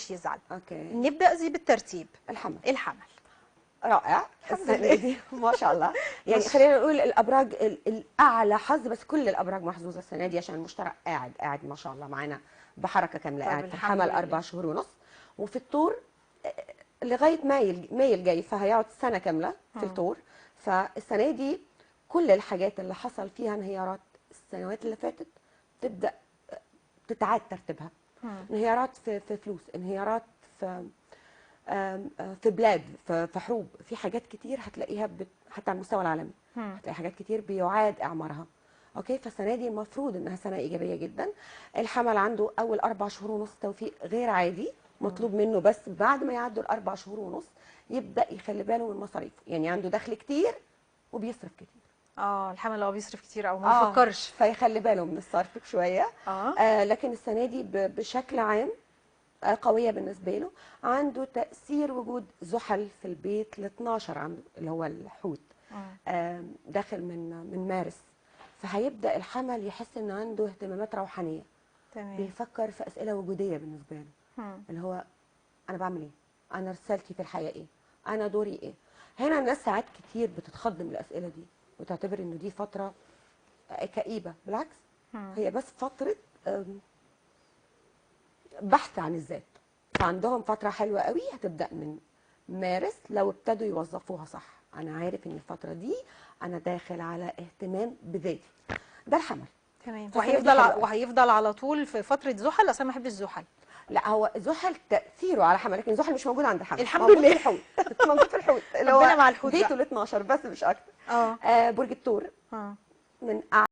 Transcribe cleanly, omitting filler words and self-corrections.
محدش يزعل. اوكي. نبدا زي بالترتيب. الحمل. الحمل رائع السنه دي ما شاء الله. يعني خلينا نقول الابراج الاعلى حظ، بس كل الابراج محظوظه السنه دي عشان المشتري قاعد ما شاء الله معانا بحركه كامله. طيب قاعد في الحمد الحمل لله. 4 شهور ونص، وفي الثور لغايه ماي الجاي، فهيقعد سنه كامله في الثور. فالسنه دي كل الحاجات اللي حصل فيها انهيارات السنوات اللي فاتت تبدا تتعاد ترتيبها. انهيارات في فلوس، انهيارات في في بلاد، في حروب، في حاجات كتير هتلاقيها حتى على المستوى العالمي هتلاقي حاجات كتير بيعاد اعمارها. اوكي. فالسنه دي المفروض انها سنه ايجابيه جدا. الحمل عنده اول 4 شهور ونص توفيق غير عادي مطلوب منه، بس بعد ما يعدوا ال4 شهور ونص يبدا يخلي باله من مصاريفه. يعني عنده دخل كتير وبيصرف كتير. الحمل هو بيصرف كتير او ما بيفكرش، فيخلي باله من الصرف شويه. لكن السنه دي بشكل عام قويه بالنسبه له. عنده تاثير وجود زحل في البيت ال 12 عنده اللي هو الحوت داخل من مارس. فهيبدا الحمل يحس ان عنده اهتمامات روحانيه. تمام. بيفكر في اسئله وجوديه بالنسبه له. اللي هو انا بعمل ايه؟ انا رسالتي في الحياه ايه؟ انا دوري ايه؟ هنا الناس ساعات كتير بتتخض من الاسئله دي وتعتبر انه دي فتره كئيبه. بالعكس، هي بس فتره بحث عن الذات. فعندهم فتره حلوه قوي هتبدا من مارس لو ابتدوا يوظفوها صح. انا عارف ان الفتره دي انا داخل على اهتمام بذاتي. ده الحمل. تمام. فالسنة دي حلوة قوي. وهيفضل على طول في فتره زحل. اصل انا ما بحبش الزحل. لا، هو زحل تاثيره على حمل، لكن زحل مش موجود عند الحمل. الحمد موجود لله. في الحوت. موجود في الحوت اللي ربنا هو مع الحوت بيته بقى. ال 12 بس مش اكتر. برج الثور من